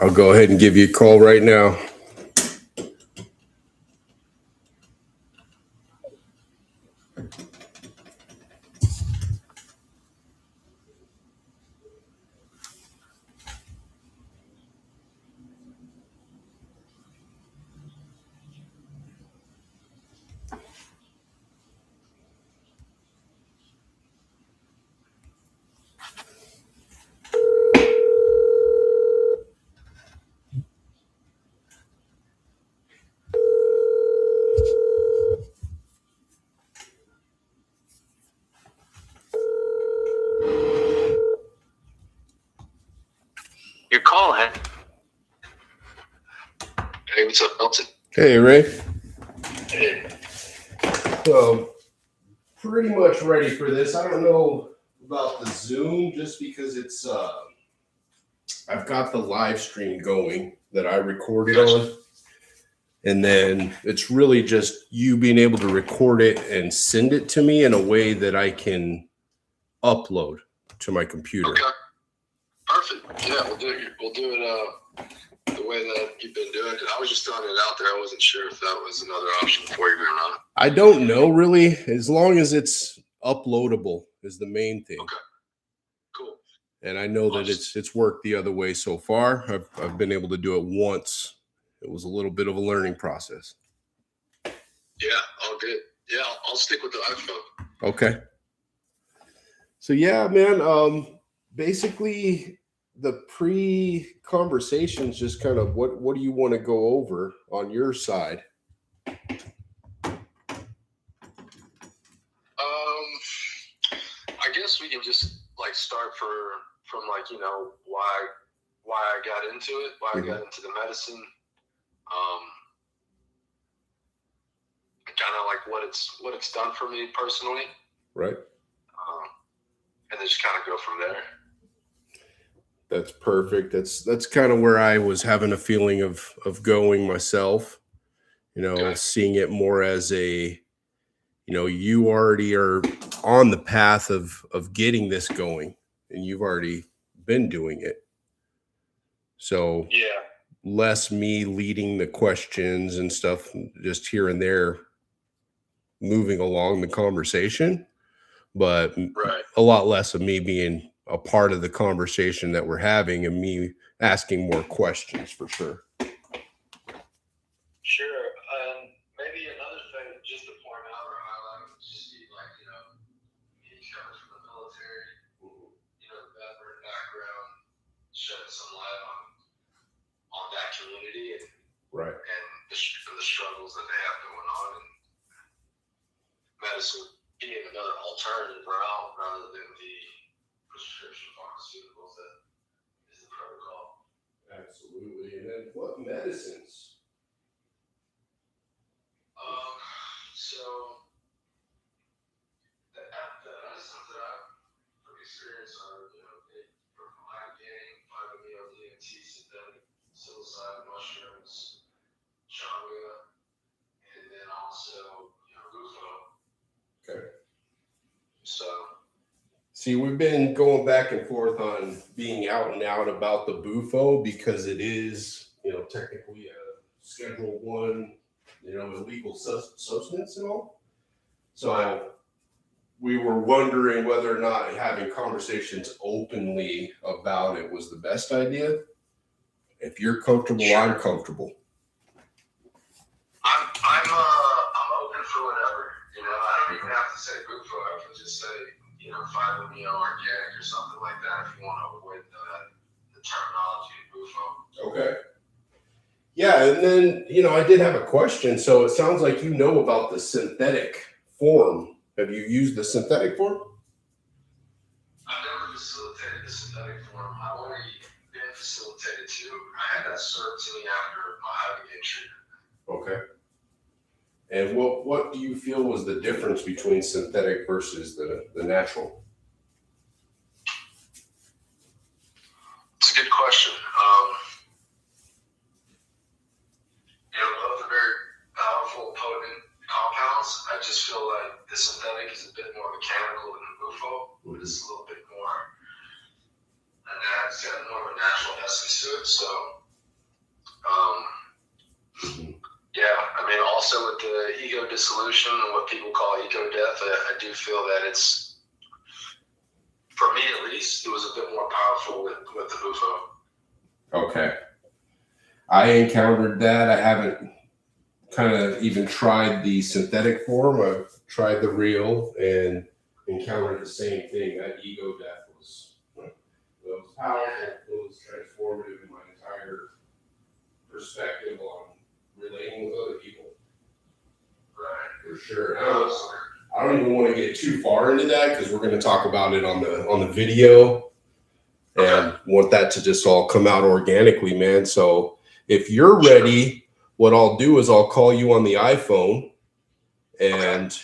I'll go ahead and give you a call right now. Your call had. Hey, what's up, Milton? Hey, Ray. Hey. So, pretty much ready for this. I don't know about the Zoom just because it's, I've got the live stream going that I recorded on. And then it's really just you being able to record it and send it to me in a way that I can upload to my computer. Okay. Perfect. Yeah, we'll do it. The way that you've been doing it. I was just throwing it out there. I wasn't sure if that was another option for you or not. I don't know really, as long as it's uploadable is the main thing. Okay. Cool. And I know that it's worked the other way so far. I've been able to do it once. It was a little bit of a learning process. Yeah, all good. Yeah, I'll stick with the iPhone. Okay. So yeah, man. Basically, the pre-conversations just kind of what do you want to go over on your side? I guess we can just like start from like, you know, why I got into it, why I got into the medicine, kind of like what it's done for me personally, right? And then just kind of go from there. That's perfect. That's kind of where I was having a feeling of going myself, you know, Okay. Seeing it more as a, you know, you already are on the path of getting this going and you've already been doing it. So Yeah, less me leading the questions and stuff, just here and there moving along the conversation, but right. a lot less of me being a part of the conversation that we're having and me asking more questions for sure. Sure. Maybe another thing just to point out or highlight would just be like, you know, me coming from the military, you know, the veteran background, shedding some light on that community and Right. and the struggles that they have going on, and medicine being another alternative route rather than the prescription pharmaceuticals that is the protocol. Absolutely. And then what medicines? So the medicines that I've experienced are, you know, from lidocaine, 5-MeO-DMT, synthetic psilocybin mushrooms, chaga, and then also, you know, bufo. Okay. So. See, we've been going back and forth on being out and out about the bufo because it is, you know, technically a Schedule 1, you know, illegal substance and all. So we were wondering whether or not having conversations openly about it was the best idea. If you're comfortable, Sure. I'm comfortable. I'm open for whatever. You know, I don't even have to say bufo. I can just say, you know, 5-MeO organic or something like that if you want to avoid the terminology of bufo. Okay. Yeah, and then, you know, I did have a question. So it sounds like you know about the synthetic form. Have you used the synthetic form? I've never facilitated the synthetic form. I've only been facilitated to. I had that served to me after my Ibogaine treatment. Okay. And what do you feel was the difference between synthetic versus the natural? It's a good question. You know, both are very powerful, potent compounds. I just feel like the synthetic is a bit more mechanical than the bufo, but it's a little bit more, and it's got more of a natural essence to it. So Yeah, I mean, also with the ego dissolution and what people call ego death, I do feel that it's, for me at least, it was a bit more powerful with the Bufo. Okay. I encountered that. I haven't kind of even tried the synthetic form. I've tried the real and encountered the same thing. That ego death was powerful. It was transformative in my entire perspective on relating with other people. Right. For sure. I don't even want to get too far into that because we're going to talk about it on the video and want that to just all come out organically, man. So if you're ready, what I'll do is I'll call you on the iPhone and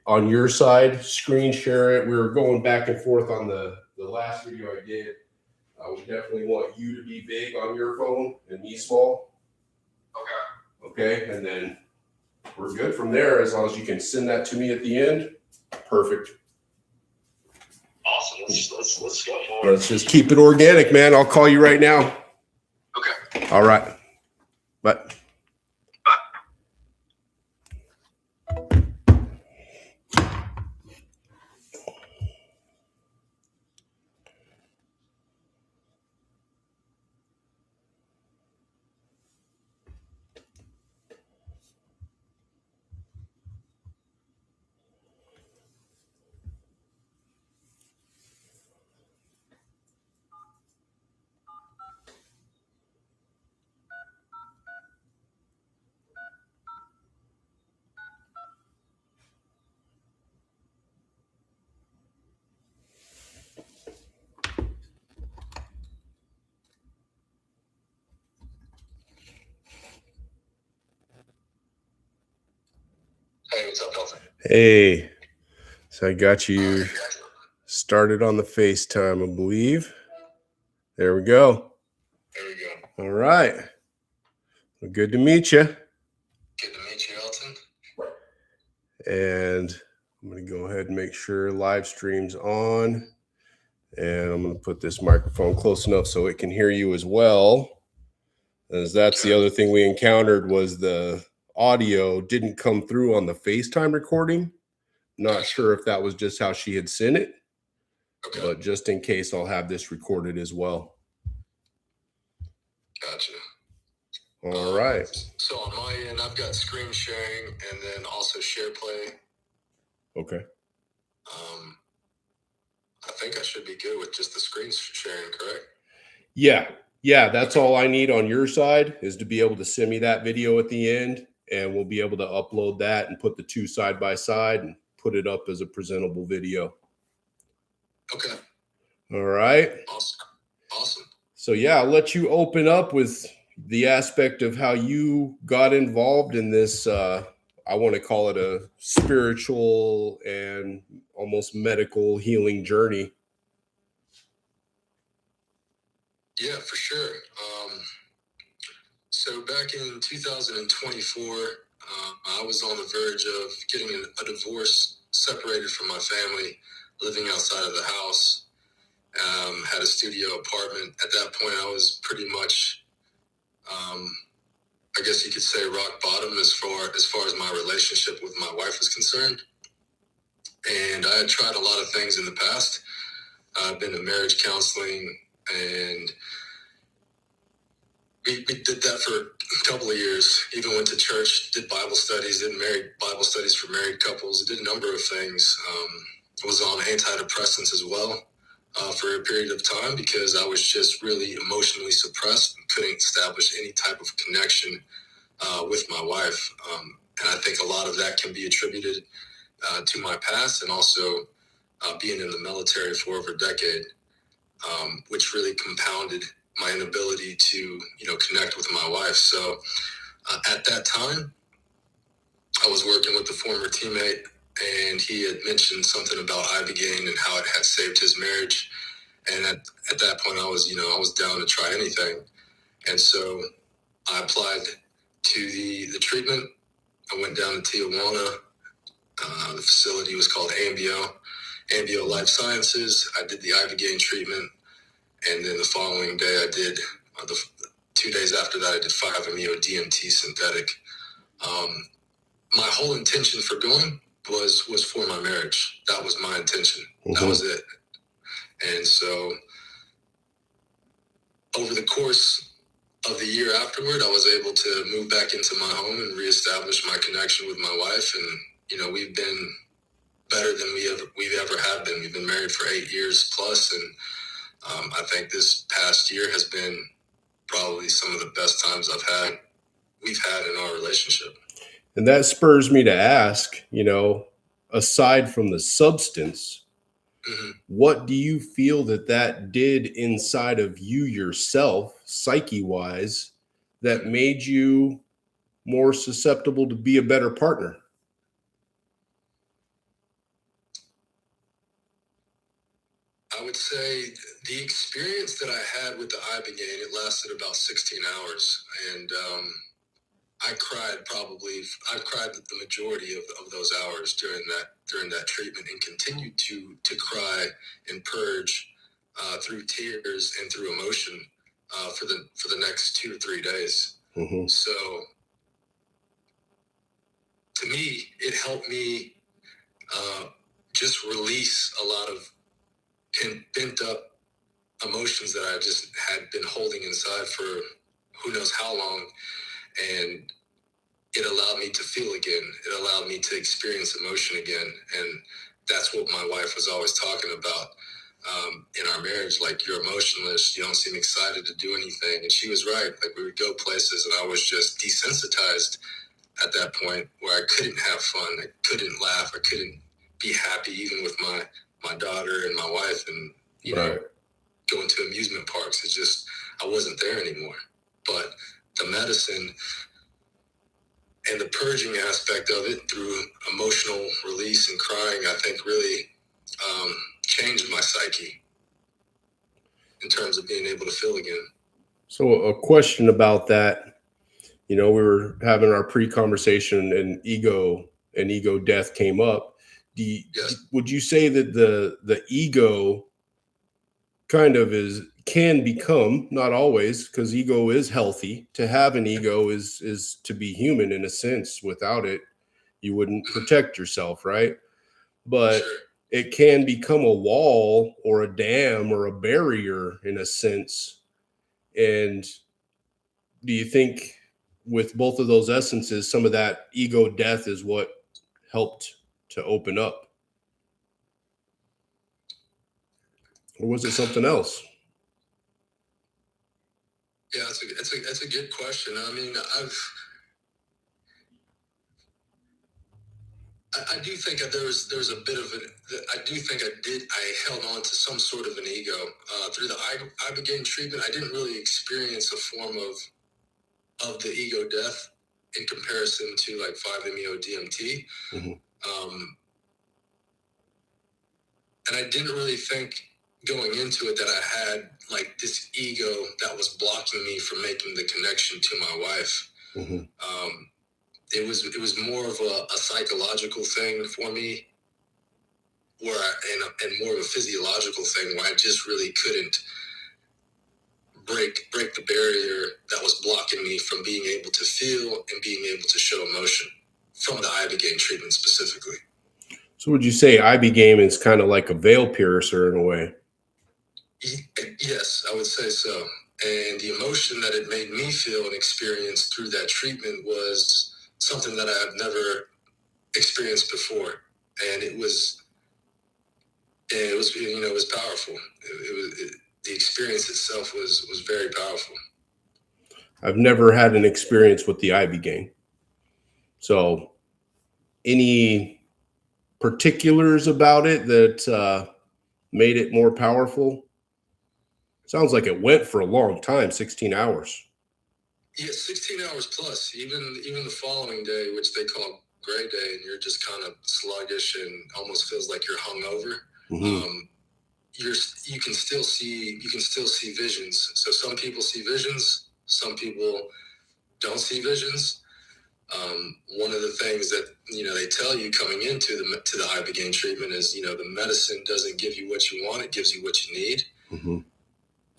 on your side, screen share it. We were going back and forth on the last video I did. We definitely want you to be big on your phone and me small. Okay. And then we're good from there as long as you can send that to me at the end. Perfect. Awesome. Let's go for it. Let's just keep it organic, man. I'll call you right now. Okay. All right. Bye. Hey, what's up, Dalton? Hey. So I got you started on the FaceTime, I believe. There we go. There we go. All right. Well, good to meet you. Good to meet you, Elton. And I'm going to go ahead and make sure live stream's on. And I'm going to put this microphone close enough so it can hear you as well. As that's the other thing we encountered was the audio didn't come through on the FaceTime recording. Not sure if that was just how she had sent it. Okay. But just in case, I'll have this recorded as well. Gotcha. All right. So on my end, I've got screen sharing and then also share play. Okay. I think I should be good with just the screen sharing, correct? Yeah, that's all I need on your side is to be able to send me that video at the end, and we'll be able to upload that and put the two side by side and put it up as a presentable video. Okay. All right. Awesome. So yeah, I'll let you open up with the aspect of how you got involved in this. I want to call it a spiritual and almost medical healing journey. Yeah, for sure. So back in 2024, I was on the verge of getting a divorce, separated from my family, living outside of the house, had a studio apartment. At that point, I was pretty much, I guess you could say, rock bottom as far as my relationship with my wife was concerned. And I had tried a lot of things in the past. I've been to marriage counseling, and we did that for a couple of years. Even went to church, did Bible studies, did Bible studies for married couples, did a number of things. Was on antidepressants as well for a period of time because I was just really emotionally suppressed and couldn't establish any type of connection with my wife. And I think a lot of that can be attributed to my past and also being in the military for over a decade, which really compounded my inability to, connect with my wife. So at that time, I was working with a former teammate, and he had mentioned something about Ibogaine and how it had saved his marriage. And at that point, I was down to try anything. And so I applied to the treatment. I went down to Tijuana. The facility was called Ambio Life Sciences. I did the Ibogaine treatment. And then the following day, I did the 2 days after that, I did 5-MeO DMT synthetic. My whole intention for going was for my marriage. That was my intention. That was it. And so over the course of the year afterward, I was able to move back into my home and reestablish my connection with my wife. And, you know, we've been better than we've ever have been. We've been married for 8 years plus. And I think this past year has been probably some of the best times we've had in our relationship. And that spurs me to ask, you know, aside from the substance, what do you feel that did inside of you yourself, psyche-wise, that made you more susceptible to be a better partner? I would say the experience that I had with the Ibogaine, it lasted about 16 hours. And I cried the majority of those hours during that treatment, and continued to cry and purge through tears and through emotion for the next 2 to 3 days. So to me, it helped me just release a lot of pent up emotions that I just had been holding inside for who knows how long. And it allowed me to feel again. It allowed me to experience emotion again. And that's what my wife was always talking about in our marriage. Like, you're emotionless. You don't seem excited to do anything. And she was right. Like, we would go places and I was just desensitized at that point, where I couldn't have fun. I couldn't laugh. I couldn't be happy even with my daughter and my wife, and, you know, going to amusement parks. It's just, I wasn't there anymore. But the medicine and the purging aspect of it through emotional release and crying, I think really changed my psyche in terms of being able to feel again. So a question about that, you know, we were having our pre-conversation and ego death came up. Would you say that the ego kind of can become, not always, because ego is healthy. To have an ego is to be human in a sense. Without it, you wouldn't protect yourself, right? But it can become a wall or a dam or a barrier in a sense. And do you think with both of those essences, some of that ego death is what helped to open up? Or was it something else? Yeah, that's a good question. I mean, I do think that there was a bit of I do think I held on to some sort of an ego through the Ibogaine treatment. I didn't really experience a form of the ego death in comparison to like 5-MeO DMT. And I didn't really think going into it that I had like this ego that was blocking me from making the connection to my wife. It was more of a psychological thing for me, and more of a physiological thing, where I just really couldn't break the barrier that was blocking me from being able to feel and being able to show emotion from the Ibogaine treatment specifically. So would you say Ibogaine is kind of like a veil piercer in a way? Yes, I would say so. And the emotion that it made me feel and experience through that treatment was something that I have never experienced before. And it was powerful. The experience itself was very powerful. I've never had an experience with the Ibogaine. So any particulars about it that made it more powerful? Sounds like it went for a long time, 16 hours. Yeah, 16 hours plus. Even the following day, which they call gray day, and you're just kind of sluggish and almost feels like you're hungover. You can still see visions. So some people see visions, some people don't see visions. One of the things that they tell you coming into the Ibogaine treatment is the medicine doesn't give you what you want; it gives you what you need.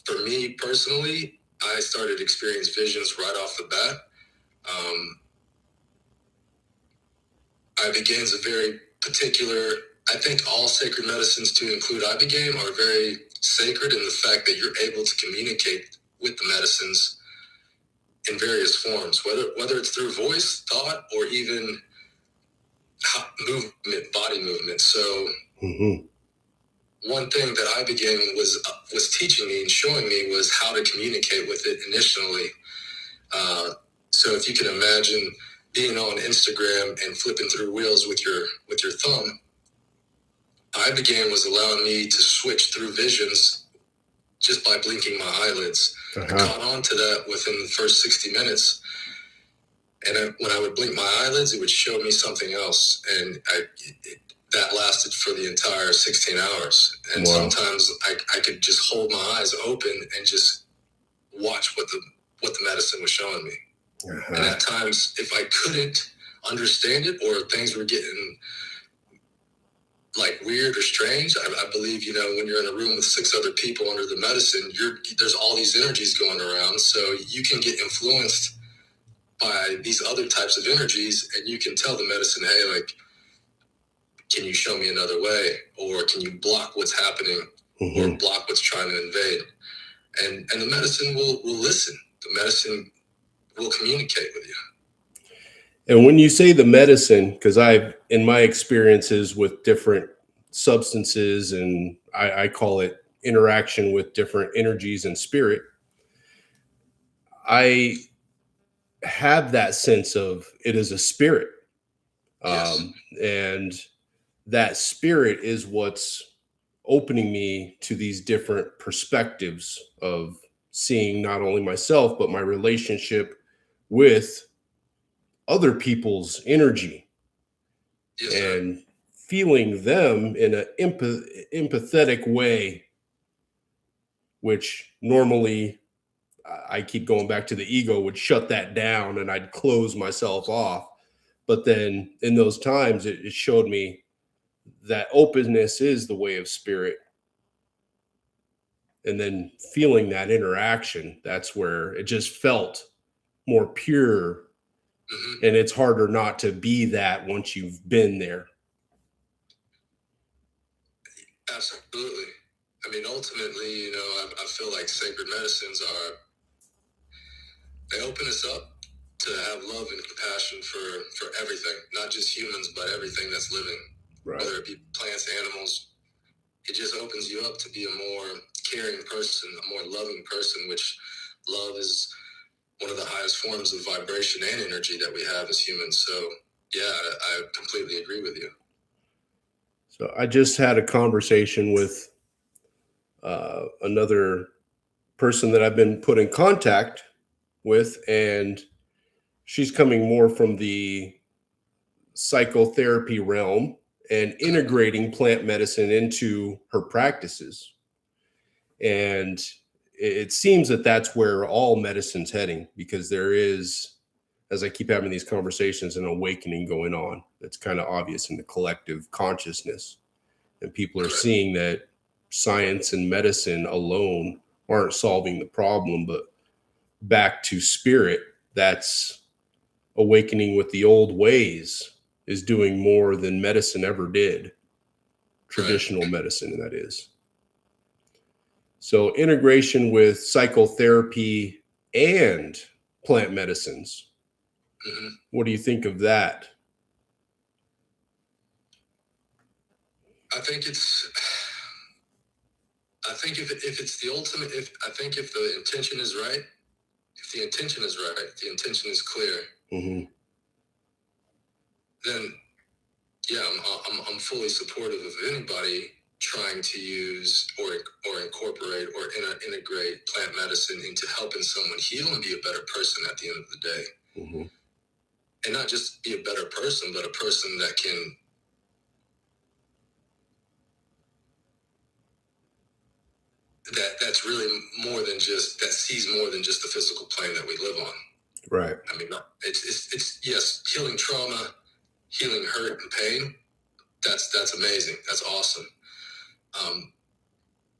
For me personally, I started to experience visions right off the bat. Ibogaine is a very particular, I think all sacred medicines, to include Ibogaine, are very sacred in the fact that you're able to communicate with the medicines in various forms, whether it's through voice, thought, or even movement, body movement. So one thing that Ibogaine was teaching me and showing me was how to communicate with it initially. So if you can imagine being on Instagram and flipping through reels with your thumb, Ibogaine was allowing me to switch through visions just by blinking my eyelids. I caught on to that within the first 60 minutes. And when I would blink my eyelids, it would show me something else. And that lasted for the entire 16 hours. And sometimes I could just hold my eyes open and just watch what the medicine was showing me. And at times, if I couldn't understand it, or things were getting like weird or strange, I believe, when you're in a room with 6 other people under the medicine, there's all these energies going around. So you can get influenced by these other types of energies, and you can tell the medicine, hey, like, can you show me another way? Or can you block what's happening, or block what's trying to invade? And the medicine will listen. The medicine will communicate with you. And when you say the medicine, because in my experiences with different substances, and I call it interaction with different energies and spirit, I have that sense of it is a spirit. Yes. And that spirit is what's opening me to these different perspectives of seeing not only myself, but my relationship with other people's energy. Yes, and feeling them in an empathetic way, which normally I keep going back to the ego would shut that down and I'd close myself off. But then in those times, it showed me that openness is the way of spirit. And then feeling that interaction, that's where it just felt more pure. And it's harder not to be that once you've been there. Absolutely. I mean, ultimately, I feel like sacred medicines they open us up to have love and compassion for everything, not just humans, but everything that's living, whether it be plants, animals. It just opens you up to be a more caring person, a more loving person, which love is one of the highest forms of vibration and energy that we have as humans. So, yeah, I completely agree with you. So I just had a conversation with another person that I've been put in contact with, and she's coming more from the psychotherapy realm and integrating plant medicine into her practices. And it seems that that's where all medicine's heading, because there is, as I keep having these conversations, an awakening going on that's kind of obvious in the collective consciousness. And people are seeing that science and medicine alone aren't solving the problem, but back to spirit, that's awakening with the old ways, is doing more than medicine ever did. Traditional medicine, that is. So integration with psychotherapy and plant medicines. What do you think of that? I think if it's the ultimate, if the intention is right, if the intention is clear, then yeah, I'm fully supportive of anybody trying to use or incorporate or integrate plant medicine into helping someone heal and be a better person at the end of the day. And not just be a better person, but a person that can that's really more than just, that sees more than just the physical plane that we live on. Right. I mean, it's yes, healing trauma, healing hurt and pain. That's amazing. That's awesome.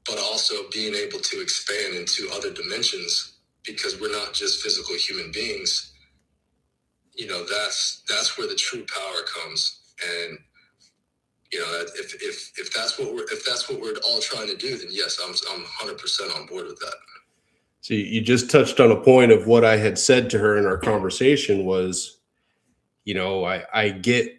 But also being able to expand into other dimensions because we're not just physical human beings. That's where the true power comes. And if that's what we're all trying to do, then yes, I'm 100% on board with that. So you just touched on a point of what I had said to her in our conversation was, I get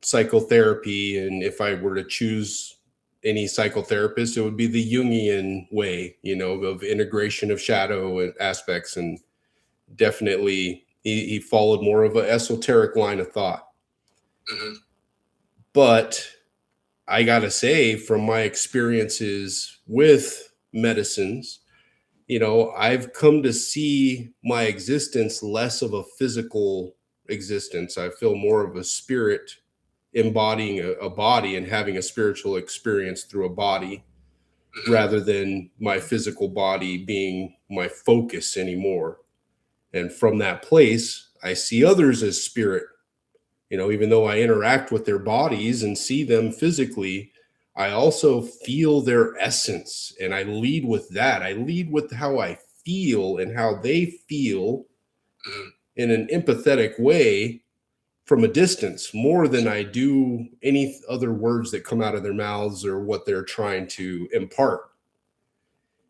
psychotherapy, and if I were to choose any psychotherapist, it would be the Jungian way, of integration of shadow aspects, and definitely he followed more of an esoteric line of thought. Mm-hmm. But I gotta say, from my experiences with medicines, I've come to see my existence less of a physical existence. I feel more of a spirit embodying a body and having a spiritual experience through a body, Mm-hmm. rather than my physical body being my focus anymore. And from that place, I see others as spirit. Even though I interact with their bodies and see them physically, I also feel their essence, and I lead with that. I lead with how I feel and how they feel Mm-hmm. in an empathetic way from a distance, more than I do any other words that come out of their mouths or what they're trying to impart.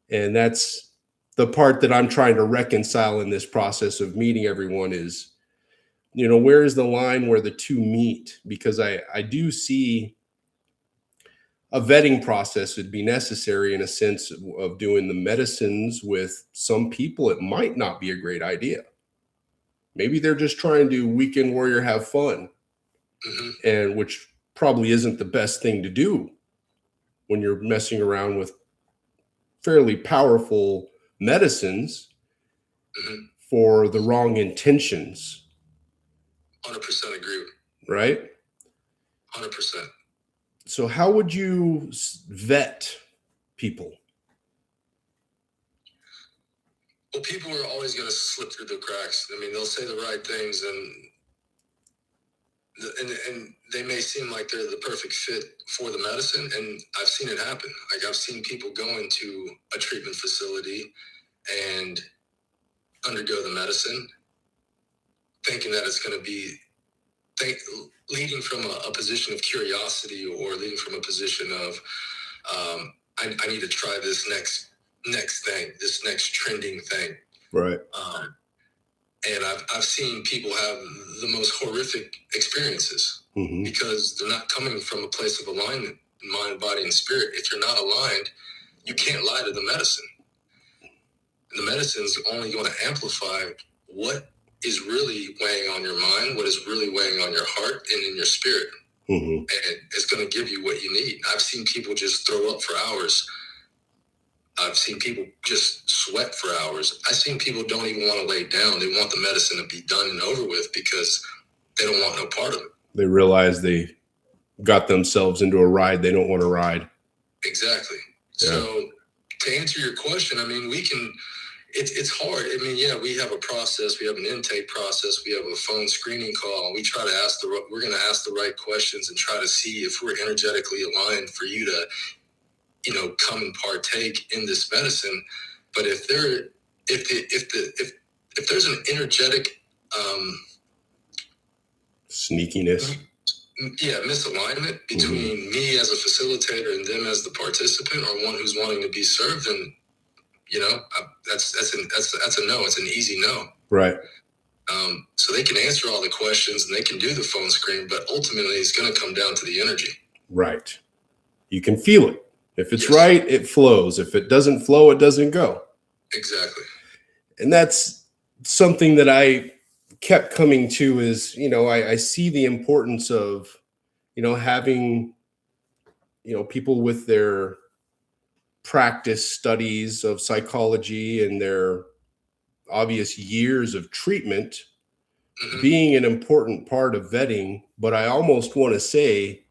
And that's the part that I'm trying to reconcile in this process of meeting everyone is, where is the line where the two meet? Because I do see a vetting process would be necessary in a sense of doing the medicines with some people. It might not be a great idea. Maybe they're just trying to weekend warrior have fun, Mm-hmm. and which probably isn't the best thing to do when you're messing around with fairly powerful medicines Mm-hmm. for the wrong intentions. 100% agree. Right? 100%. So how would you vet people? Well, people are always going to slip through the cracks. I mean, they'll say the right things, and they may seem like they're the perfect fit for the medicine. And I've seen it happen. Like, I've seen people go into a treatment facility and undergo the medicine, thinking that it's going to be leading from a position of curiosity, or leading from a position of I need to try this next thing, this next trending thing. Right. And I've seen people have the most horrific experiences, mm-hmm. because they're not coming from a place of alignment, mind, body, and spirit. If you're not aligned, you can't lie to the medicine. And the medicine's only going to amplify what is really weighing on your mind, what is really weighing on your heart and in your spirit. Mm-hmm. And it's going to give you what you need. I've seen people just throw up for hours. I've seen people just sweat for hours. I've seen people don't even want to lay down. They want the medicine to be done and over with because they don't want no part of it. They realize they got themselves into a ride they don't want to ride. Exactly. Yeah. So to answer your question, I mean, it's hard. I mean, yeah, we have a process. We have an intake process. We have a phone screening call. And we try to we're going to ask the right questions and try to see if we're energetically aligned for you to, come and partake in this medicine. But if there's an energetic, sneakiness, misalignment between me as a facilitator and them as the participant, or one who's wanting to be served, then that's a no. It's an easy no. Right. So they can answer all the questions and they can do the phone screen, but ultimately it's going to come down to the energy. Right. You can feel it. If it's right, it flows. If it doesn't flow, it doesn't go. Exactly. And that's something that I kept coming to is, I see the importance of, having, people with their practice studies of psychology and their obvious years of treatment being an important part of vetting. But I almost want to say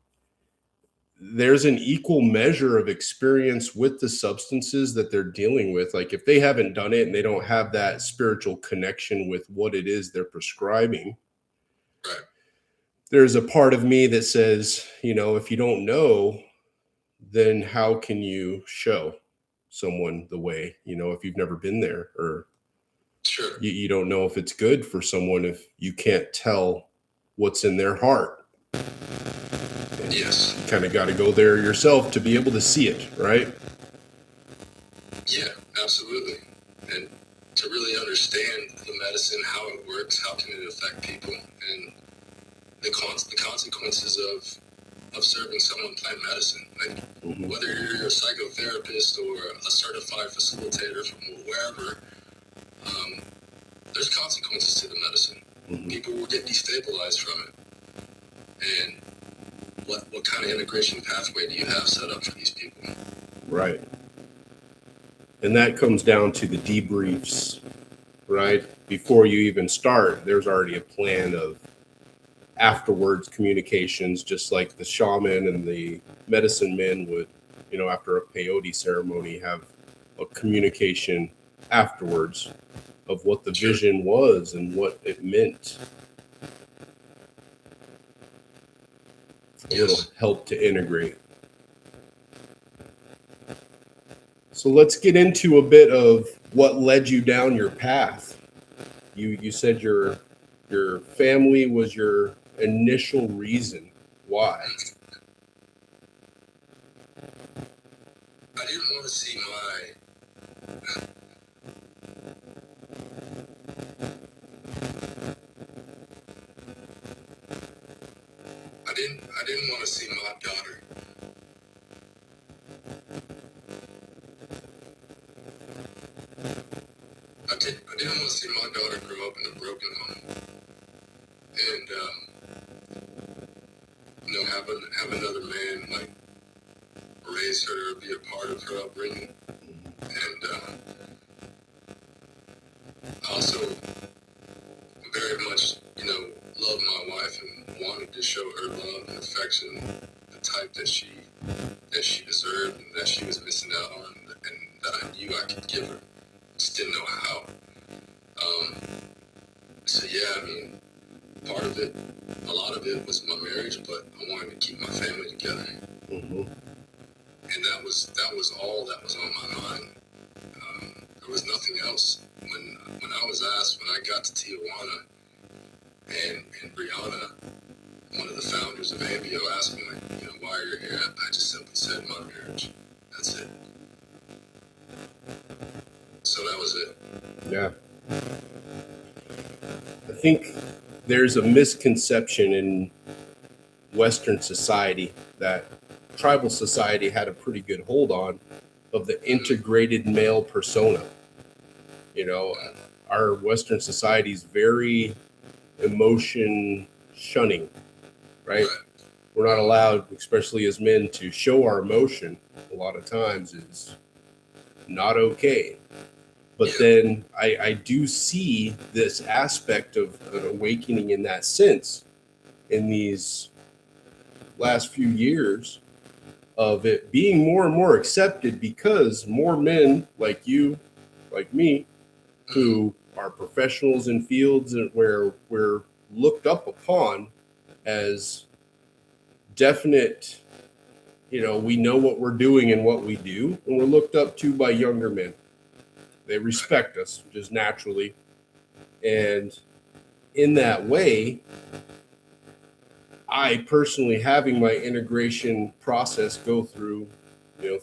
there's an equal measure of experience with the substances that they're dealing with. Like, if they haven't done it and they don't have that spiritual connection with what it is they're prescribing, right, there's a part of me that says, if you don't know, then how can you show someone the way, if you've never been there or Sure. You don't know if it's good for someone if you can't tell what's in their heart. And Yes. you kind of got to go there yourself to be able to see it, right? Yeah, absolutely. And to really understand the medicine, how it works, how can it affect people, and the consequences of serving someone plant medicine. Like Mm-hmm. whether you're a psychotherapist or a certified facilitator from wherever, there's consequences to the medicine. Mm-hmm. People will get destabilized from it. And what kind of integration pathway do you have set up for these people? Right. And that comes down to the debriefs, right? Before you even start, there's already a plan of afterwards communications, just like the shaman and the medicine men would, after a peyote ceremony, have a communication afterwards of what the vision was and what it meant. A little help to integrate. So let's get into a bit of what led you down your path. You said your family was your initial reason. Why? I didn't want to see I didn't want to see my daughter. I didn't want to see my daughter grow up in a broken home, and have another man like raise her or be a part of her upbringing, and I also very much loved my wife and wanted to show her love and affection, the type that she deserved and that she was missing out on, and that I knew I could give her. Just didn't know how. So yeah, I mean, part of it, a lot of it was my marriage, but I wanted to keep my family together. Mm-hmm. And that was all that was on my mind. There was nothing else. When I was asked, when I got to Tijuana, and Brianna, one of the founders of ABO, asked me, like, why are you here? I just simply said my marriage. That's it. So that was it. Yeah. I think there's a misconception in Western society that tribal society had a pretty good hold on of the integrated male persona. Our Western society is very emotion shunning, right? We're not allowed, especially as men, to show our emotion. A lot of times is not okay. But then I do see this aspect of an awakening in that sense in these last few years of it being more and more accepted because more men like you, like me, who are professionals in fields where we're looked up upon as definite, we know what we're doing and what we do, and we're looked up to by younger men. They respect us just naturally. And in that way, I personally having my integration process go through,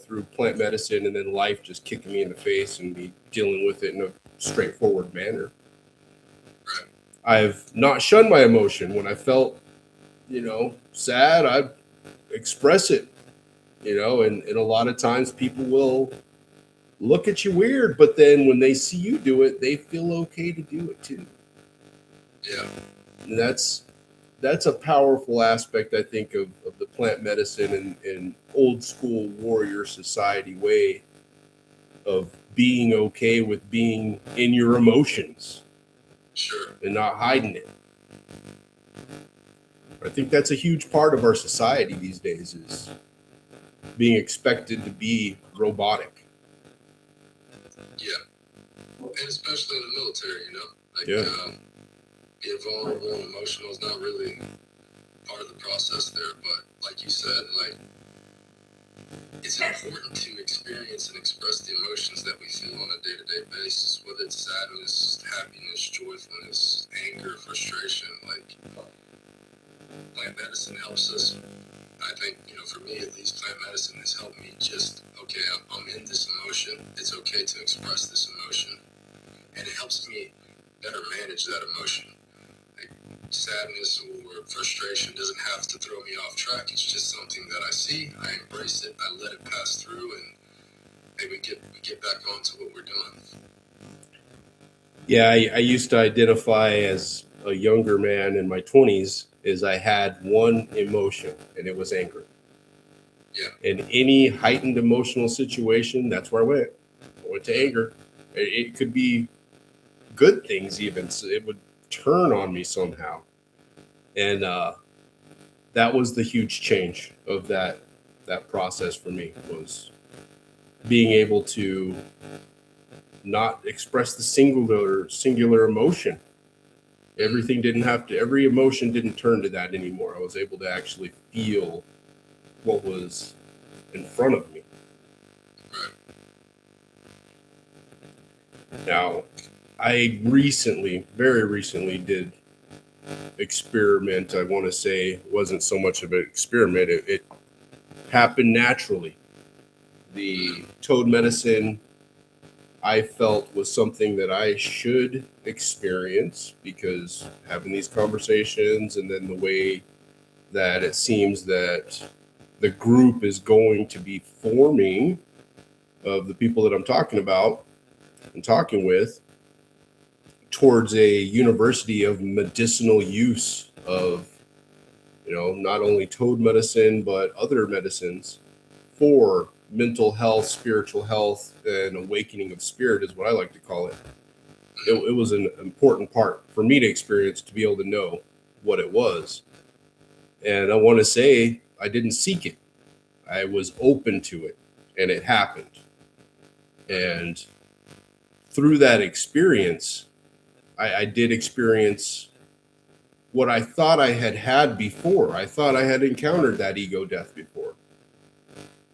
through plant medicine and then life just kicking me in the face and me dealing with it in a straightforward manner. I've not shunned my emotion. When I felt, sad, I express it, and a lot of times people will look at you weird, but then when they see you do it, they feel okay to do it too. Yeah. And that's a powerful aspect, I think, of the plant medicine and old school warrior society way of being okay with being in your emotions. Sure. And not hiding it. I think that's a huge part of our society these days is being expected to be robotic. Yeah. And especially in the military, Yeah. Being vulnerable and emotional is not really part of the process there. But like you said, it's important to experience and express the emotions that we feel on a day-to-day basis, whether it's sadness, happiness, joyfulness, anger, frustration. Like plant medicine helps us. I think, for me at least, plant medicine has helped me just, okay, I'm in this emotion. It's okay to express this emotion. And it helps me better manage that emotion. Like sadness or frustration doesn't have to throw me off track. It's just something that I see, I embrace it, I let it pass through, and hey, we get back on to what we're doing. Yeah, I used to identify as a younger man in my 20s as I had one emotion, and it was anger. Yeah. In any heightened emotional situation, that's where I went. I went to anger. It could be good things even, so it would turn on me somehow. And that was the huge change of that process for me, was being able to not express the singular emotion. Every emotion didn't turn to that anymore. I was able to actually feel what was in front of me. Now, I very recently did experiment. I want to say it wasn't so much of an experiment. It happened naturally. The toad medicine I felt was something that I should experience, because having these conversations and then the way that it seems that the group is going to be forming of the people that I'm talking about and talking with towards a university of medicinal use of, not only toad medicine, but other medicines for mental health, spiritual health, and awakening of spirit is what I like to call it. It was an important part for me to experience, to be able to know what it was. And I want to say I didn't seek it. I was open to it, and it happened. And through that experience, I did experience what I thought I had before. I thought I had encountered that ego death before.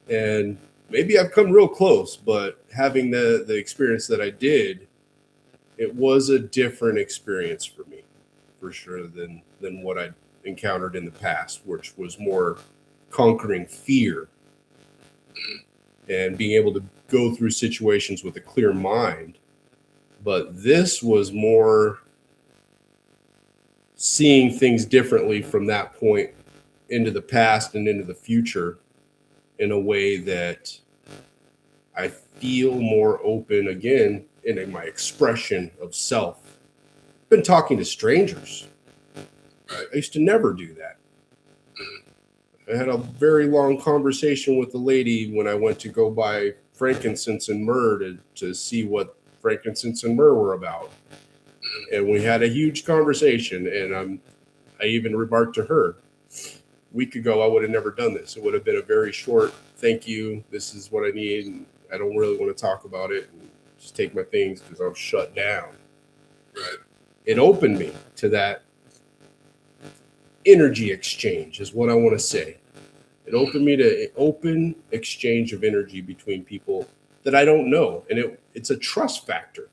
And maybe I've come real close, but having the experience that I did, it was a different experience for me, for sure, than what I encountered in the past, which was more conquering fear and being able to go through situations with a clear mind. But this was more seeing things differently from that point into the past and into the future, in a way that I feel more open again in my expression of self. I've been talking to strangers. I used to never do that. I had a very long conversation with a lady when I went to go buy frankincense and myrrh to see what frankincense and myrrh were about. And we had a huge conversation, and I even remarked to her, a week ago, I would have never done this. It would have been a very short, thank you, this is what I need, and I don't really want to talk about it, and just take my things because I'm shut down. Right. It opened me to that energy exchange, is what I want to say. It opened me to an open exchange of energy between people that I don't know. And it's a trust factor.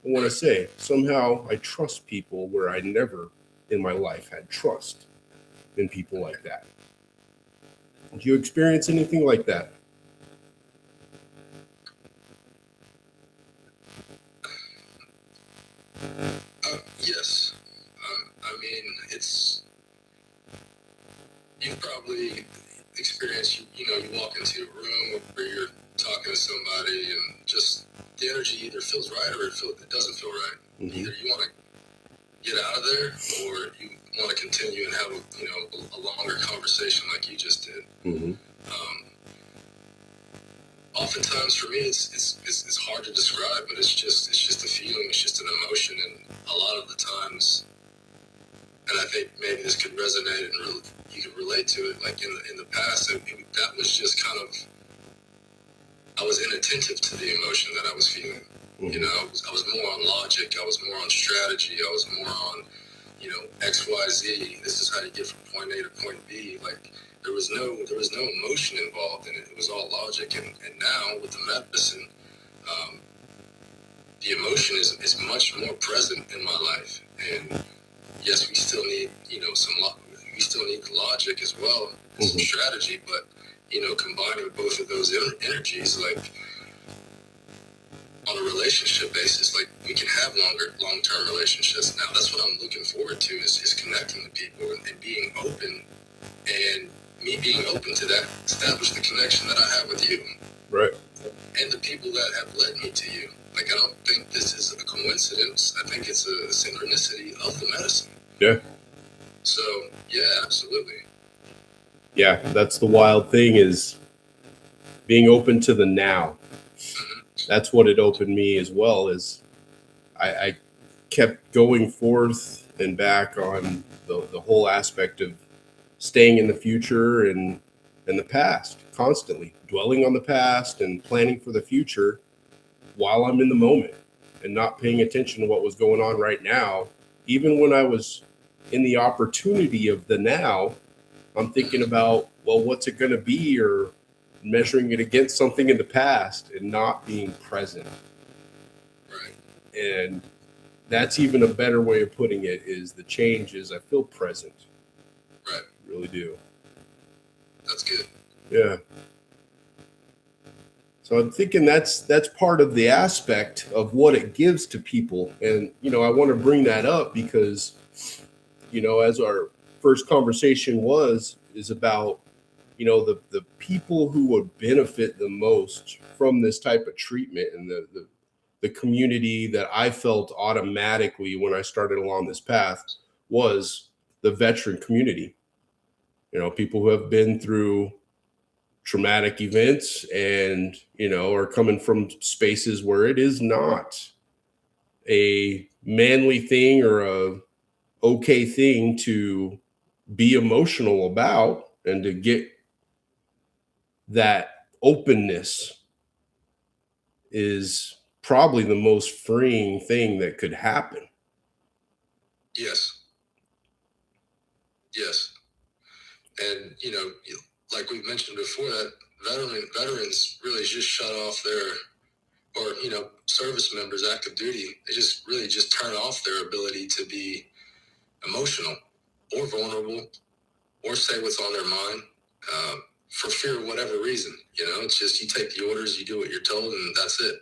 I want to say, somehow I trust people where I never in my life had trust in people like that. Do you experience anything like that? Yes. I mean, you've probably experienced, you walk into a room where you're talking to somebody and just the energy either feels right or it doesn't feel right. Mm-hmm. Either you want to get out of there or you want to continue and have a longer conversation like you just did. Mm-hmm. Oftentimes for me it's hard to describe, but it's just a feeling, it's just an emotion, and a lot of the times, and I think maybe this could resonate and you could relate to it, like in the past, that was just kind of, I was inattentive to the emotion that I was feeling. Mm-hmm. I was more on logic, I was more on strategy, I was more on X, Y, Z. This is how you get from point A to point B. Like there was no emotion involved in it. It was all logic. And now with the medicine, the emotion is much more present in my life. And yes, we still need we still need logic as well and some strategy. But combining both of those energies, like on a relationship basis, like we can have long-term relationships now. That's what I'm looking forward to is connecting to people and being open, and me being open to that establish the connection that I have with you, right, and the people that have led me to you. Like I don't think this is a coincidence. I think it's a synchronicity of the medicine. Yeah. So yeah, absolutely. Yeah, that's the wild thing, is being open to the now. That's what it opened me as well. Is I kept going forth and back on the whole aspect of staying in the future and the past, constantly dwelling on the past and planning for the future while I'm in the moment and not paying attention to what was going on right now. Even when I was in the opportunity of the now, I'm thinking about, well, what's it going to be, or measuring it against something in the past and not being present. Right. And that's even a better way of putting it, is the change is I feel present. Right. I really do. That's good. Yeah. So I'm thinking that's part of the aspect of what it gives to people. And, I want to bring that up because, as our first conversation is about, the people who would benefit the most from this type of treatment, and the community that I felt automatically when I started along this path was the veteran community. People who have been through traumatic events and, are coming from spaces where it is not a manly thing or a okay thing to be emotional about, and to get that openness is probably the most freeing thing that could happen. Yes. Yes. And, like we've mentioned before, that veterans really just shut off or service members, active duty, they just really just turn off their ability to be emotional or vulnerable or say what's on their mind for fear of whatever reason. It's just you take the orders, you do what you're told, and that's it.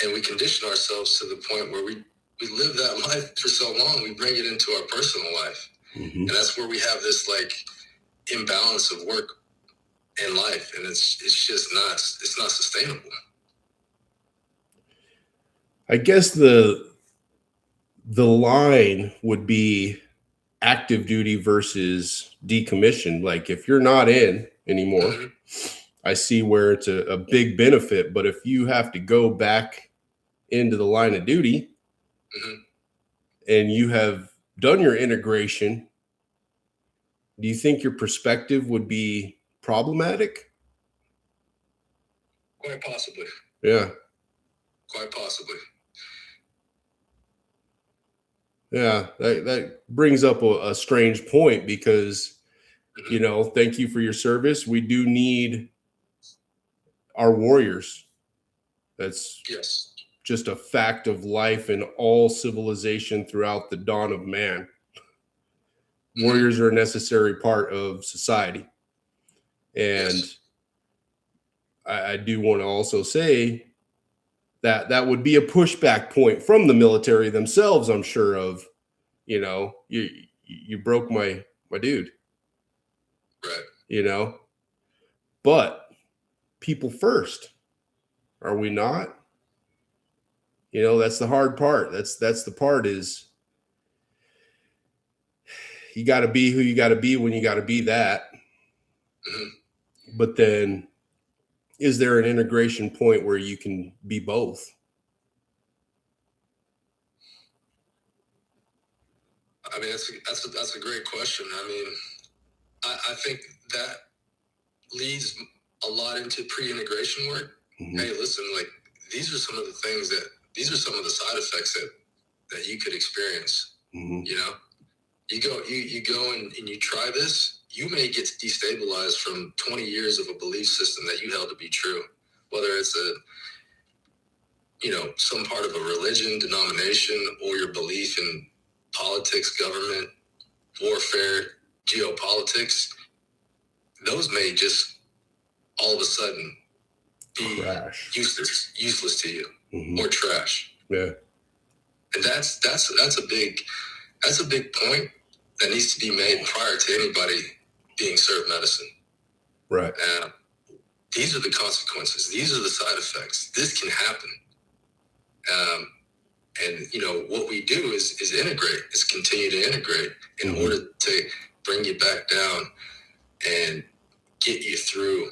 And we condition ourselves to the point where we live that life for so long, we bring it into our personal life. Mm-hmm. And that's where we have this like imbalance of work and life, and it's just not sustainable. I guess the line would be active duty versus decommissioned. Like if you're not in anymore, I see where it's a big benefit. But if you have to go back into the line of duty and you have done your integration, do you think your perspective would be problematic? Quite possibly. Yeah. Quite possibly. Yeah, that brings up a strange point because, thank you for your service. We do need our warriors. That's yes, just a fact of life in all civilization throughout the dawn of man. Warriors are a necessary part of society. And yes. I do want to also say that would be a pushback point from the military themselves, I'm sure, of, you broke my dude. Right. But people first, are we not? That's the hard part. That's the part, is you got to be who you got to be when you got to be that. But then, is there an integration point where you can be both? I mean, that's a great question. I mean, I think that leads a lot into pre-integration work. Mm-hmm. Hey, listen, like these are some of the side effects that that you could experience. Mm-hmm. You know, you go and you try this, you may get destabilized from 20 years of a belief system that you held to be true, whether it's some part of a religion, denomination, or your belief in politics, government, warfare, geopolitics. Those may just all of a sudden be Crash. useless to you, mm-hmm. or trash. Yeah. And that's a big point that needs to be made prior to anybody being served medicine. Right. These are the consequences. These are the side effects. This can happen. And what we do is integrate, is continue to integrate in mm-hmm. order to bring you back down and get you through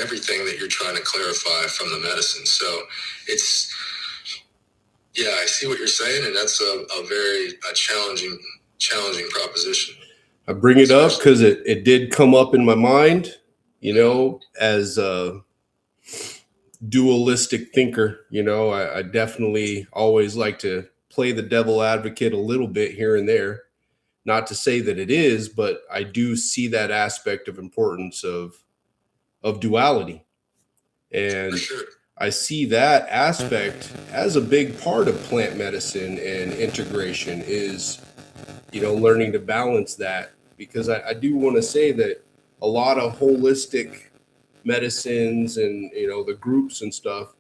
everything that you're trying to clarify from the medicine. So I see what you're saying, and that's a very challenging proposition. I bring it up because it did come up in my mind, as a dualistic thinker. I definitely always like to play the devil advocate a little bit here and there. Not to say that it is, but I do see that aspect of importance of duality. And sure. I see that aspect as a big part of plant medicine and integration is, learning to balance that, because I do want to say that a lot of holistic medicines and, the groups and stuff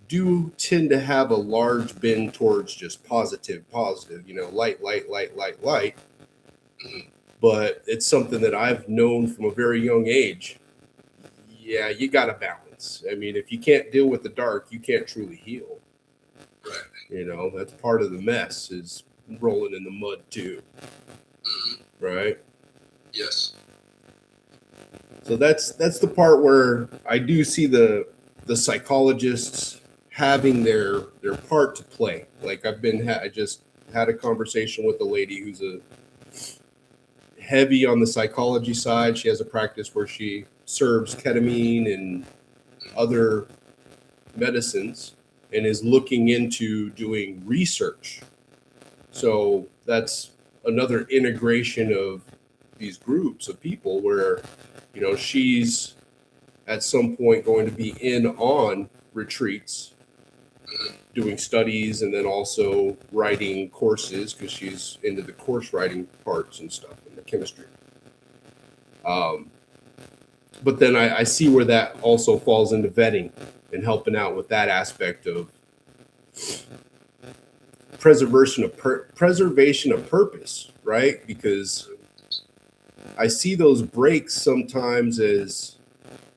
do tend to have a large bend towards just positive, light. But it's something that I've known from a very young age. Yeah, you got to balance. I mean, if you can't deal with the dark, you can't truly heal. Right. That's part of the mess, is rolling in the mud too. Mm-hmm. Right? Yes. So that's the part where I do see the psychologists having their part to play. Like I just had a conversation with a lady who's a heavy on the psychology side. She has a practice where she serves ketamine and other medicines and is looking into doing research. So that's another integration of these groups of people where, she's at some point going to be in on retreats, doing studies, and then also writing courses, because she's into the course writing parts and stuff in the chemistry. But then I see where that also falls into vetting and helping out with that aspect of preservation of purpose, right? Because I see those breaks sometimes as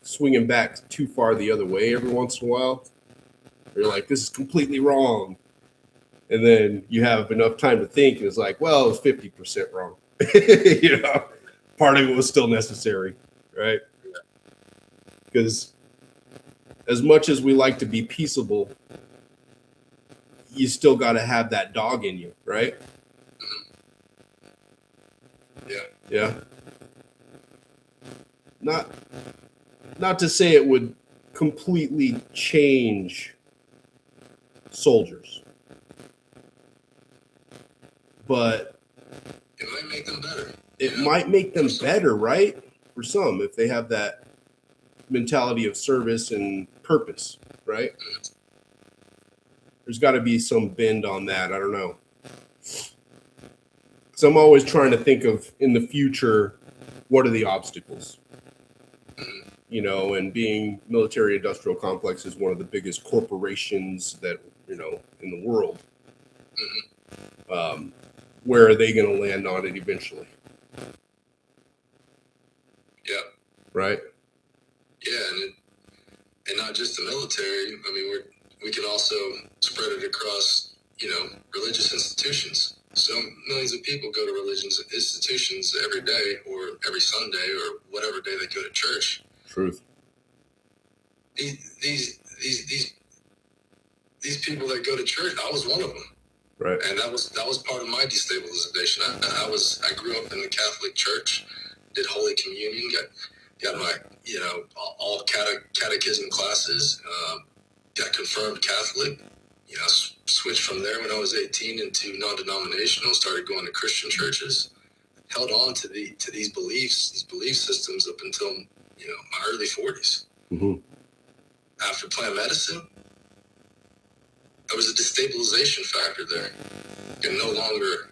swinging back too far the other way every once in a while. You're like, this is completely wrong. And then you have enough time to think, and it's like, well, it was 50% wrong. Part of it was still necessary, right? Because as much as we like to be peaceable, you still got to have that dog in you, right? Yeah. Not to say it would completely change soldiers, but it might make them better. It might make them better, right? For some, if they have that mentality of service and purpose, right? There's got to be some bend on that. I don't know. So I'm always trying to think of, in the future, what are the obstacles? And being military industrial complex is one of the biggest corporations that, in the world. Where are they going to land on it eventually? Yeah. Right? Yeah, and not just the military. I mean, we can also spread it across, religious institutions. So millions of people go to religious institutions every day or every Sunday or whatever day they go to church. Truth. These people that go to church, I was one of them. Right. And that was part of my destabilization. I grew up in the Catholic Church, did Holy Communion, got my all catechism classes, got confirmed Catholic, switched from there when I was 18 into non-denominational, started going to Christian churches, held on to these belief systems up until, my early 40s. Mm-hmm. After plant medicine, there was a destabilization factor there. And no longer,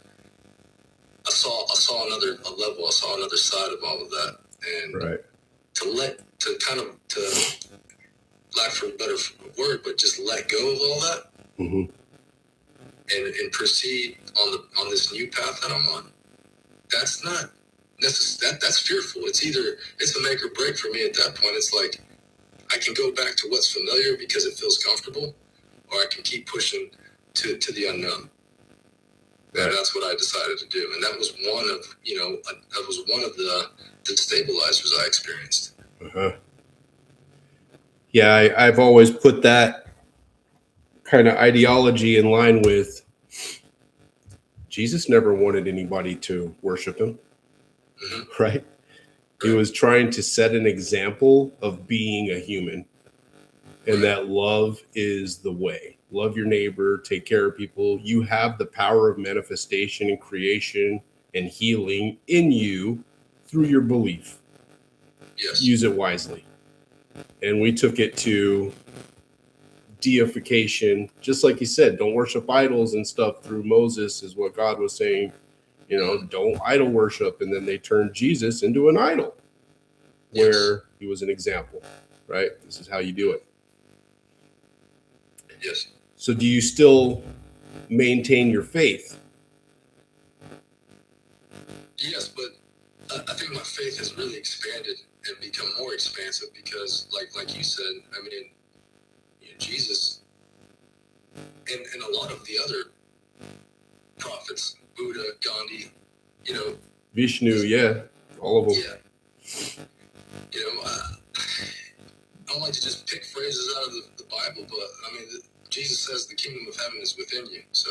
I saw another level, I saw another side of all of that. And right. to lack for a better word, but just let go of all that, mm-hmm. and proceed on this new path that I'm on. That's not that's fearful. It's a make or break for me at that point. It's like I can go back to what's familiar because it feels comfortable, or I can keep pushing to the unknown. And that's what I decided to do. And that was one of the stabilizers I experienced. Uh-huh. Yeah, I've always put that kind of ideology in line with Jesus never wanted anybody to worship him, mm-hmm. right? He was trying to set an example of being a human, and that love is the way. Love your neighbor, take care of people. You have the power of manifestation and creation and healing in you through your belief. Yes. Use it wisely. And we took it to deification, just like you said, don't worship idols and stuff through Moses is what God was saying, don't idol worship. And then they turned Jesus into an idol where he was an example, right? This is how you do it. Yes. So do you still maintain your faith? Yes, but I think my faith has really expanded and become more expansive because, like you said, I mean, Jesus and a lot of the other prophets, Buddha, Gandhi, Vishnu, all of them. Yeah. I don't like to just pick phrases out of the Bible, but I mean, Jesus says the kingdom of heaven is within you. So,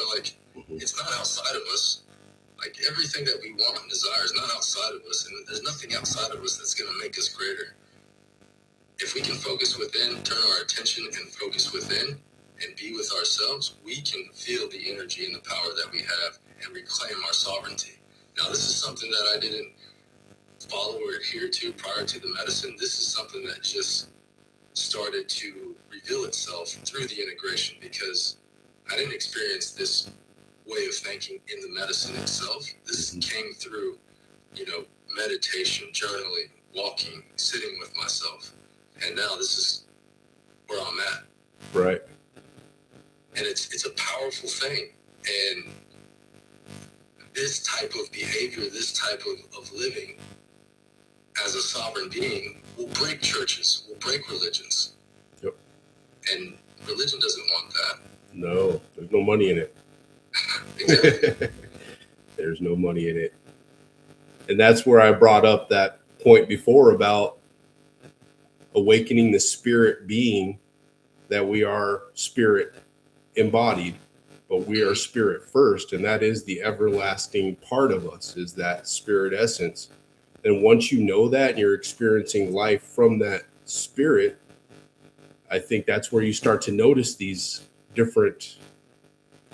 it's not outside of us. Like, everything that we want and desire is not outside of us, and there's nothing outside of us that's going to make us greater. If we can focus within, turn our attention and focus within, and be with ourselves, we can feel the energy and the power that we have and reclaim our sovereignty. Now, this is something that I didn't follow or adhere to prior to the medicine. This is something that just started to reveal itself through the integration, because I didn't experience this way of thinking in the medicine itself. This came through, meditation, journaling, walking, sitting with myself. And now this is where I'm at. Right. And it's a powerful thing. And this type of behavior, this type of living as a sovereign being will break churches, will break religions. Yep. And religion doesn't want that. No, there's no money in it. Exactly. There's no money in it. And that's where I brought up that point before about awakening the spirit being, that we are spirit embodied, but we are spirit first. And that is the everlasting part of us, is that spirit essence. And once you know that and you're experiencing life from that spirit, I think that's where you start to notice these different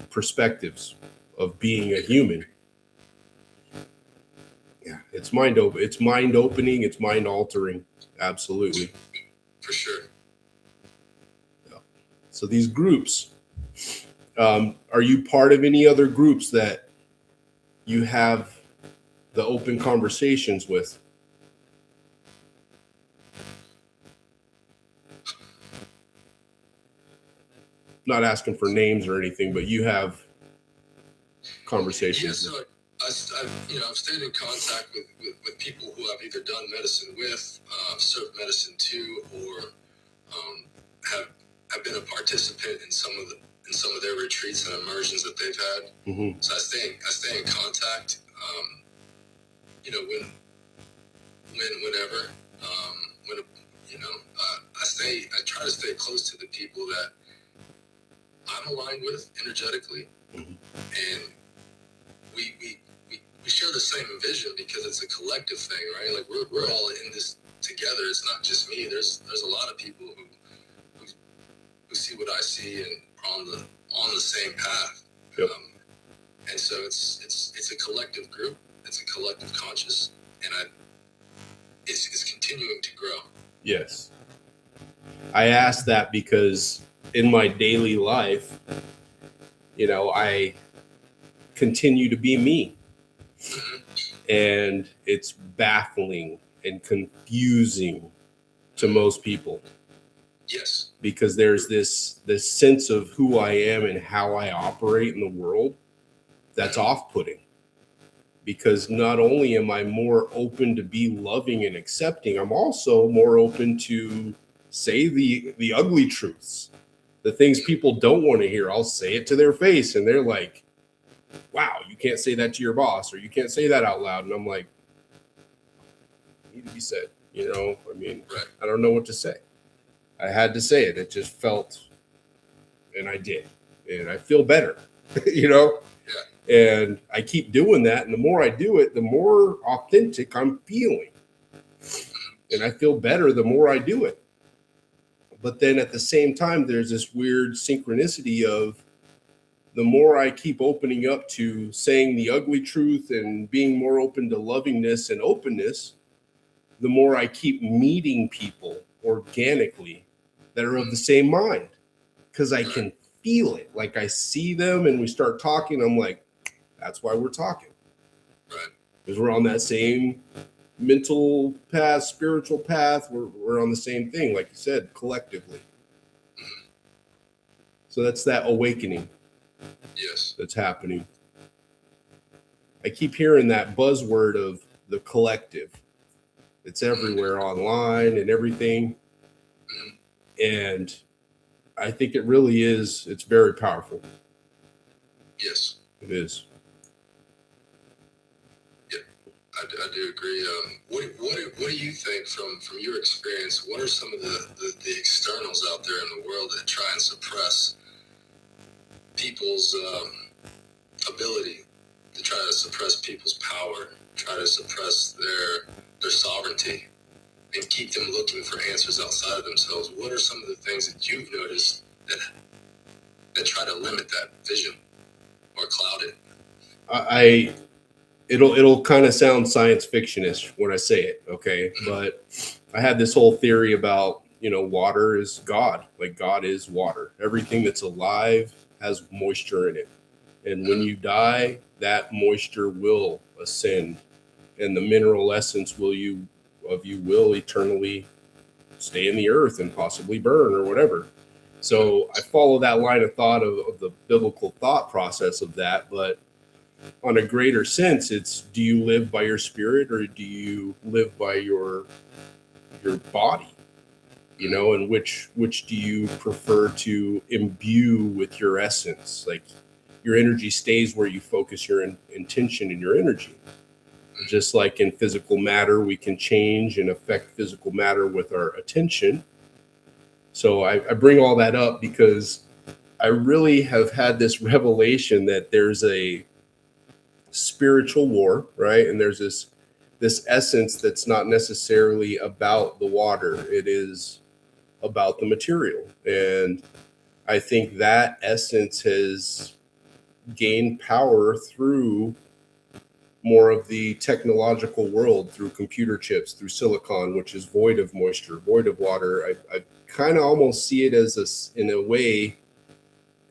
perspectives of being a human. Yeah, it's mind opening, it's mind altering. Absolutely. For sure. Yeah. So these groups, are you part of any other groups that you have the open conversations with? Not asking for names or anything, but you have conversations. Yeah, so I've stayed in contact with people who I've either done medicine with, served medicine to, or have been a participant in some of their retreats and immersions that they've had. Mm-hmm. So I stay in contact. Whenever, I try to stay close to the people that I'm aligned with energetically, mm-hmm. and we share the same vision because it's a collective thing, right? Like we're all in this together. It's not just me. There's a lot of people who see what I see and on the same path. Yep. And so it's a collective group. It's a collective conscious, and it's continuing to grow. Yes. I ask that because in my daily life, I continue to be me. And it's baffling and confusing to most people. Yes. Because there's this sense of who I am and how I operate in the world that's off-putting. Because not only am I more open to be loving and accepting, I'm also more open to say the ugly truths, the things people don't want to hear. I'll say it to their face, and they're like, wow, you can't say that to your boss, or you can't say that out loud. And I'm like, it need to be said, Right. I don't know what to say. I had to say it. It just felt, and I did, and I feel better, Yeah. And I keep doing that. And the more I do it, the more authentic I'm feeling. And I feel better the more I do it. But then at the same time, there's this weird synchronicity of the more I keep opening up to saying the ugly truth and being more open to lovingness and openness, the more I keep meeting people organically that are of the same mind, because I can feel it. Like I see them and we start talking. I'm like, that's why we're talking. Right. Because we're on that same mental path, spiritual path. We're on the same thing, like you said, collectively. So that's that awakening. Yes. That's happening. I keep hearing that buzzword of the collective. It's everywhere online and everything. And I think it really is. It's very powerful. Yes. It is. I do agree. What do you think from your experience? What are some of the externals out there in the world that try and suppress people's ability, to try to suppress people's power, try to suppress their sovereignty, and keep them looking for answers outside of themselves? What are some of the things that you've noticed that try to limit that vision or cloud it? It'll kind of sound science fiction-ish when I say it, okay? But I had this whole theory about, water is God. Like God is water. Everything that's alive has moisture in it. And when you die, that moisture will ascend, and the mineral essence will eternally stay in the earth and possibly burn or whatever. So I follow that line of thought of the biblical thought process of that, but on a greater sense, it's, do you live by your spirit or do you live by your body? And which do you prefer to imbue with your essence? Like your energy stays where you focus your intention and your energy. Just like in physical matter, we can change and affect physical matter with our attention. So I bring all that up because I really have had this revelation that there's a spiritual war, right? And there's this essence that's not necessarily about the water. It is about the material. And I think that essence has gained power through more of the technological world, through computer chips, through silicon, which is void of moisture, void of water. I kind of almost see it as in a way,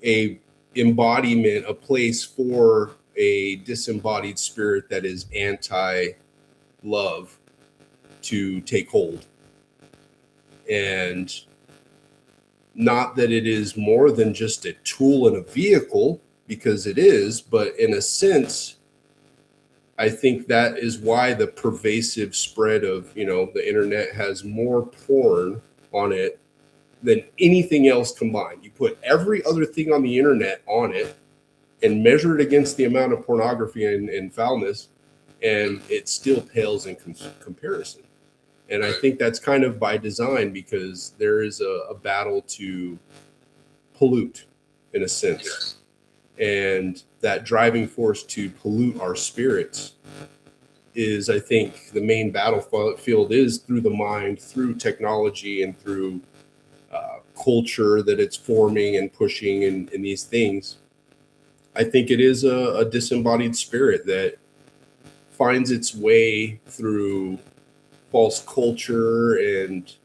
a embodiment, a place for a disembodied spirit that is anti-love to take hold. And not that it is more than just a tool and a vehicle, because it is, but in a sense, I think that is why the pervasive spread of, the internet has more porn on it than anything else combined. You put every other thing on the internet on it and measure it against the amount of pornography and foulness, and it still pales in comparison. And I think that's kind of by design, because there is a battle to pollute, in a sense. Yes. And that driving force to pollute our spirits is, I think, the main battlefield is through the mind, through technology, and through culture that it's forming and pushing in these things. I think it is a disembodied spirit that finds its way through false culture and,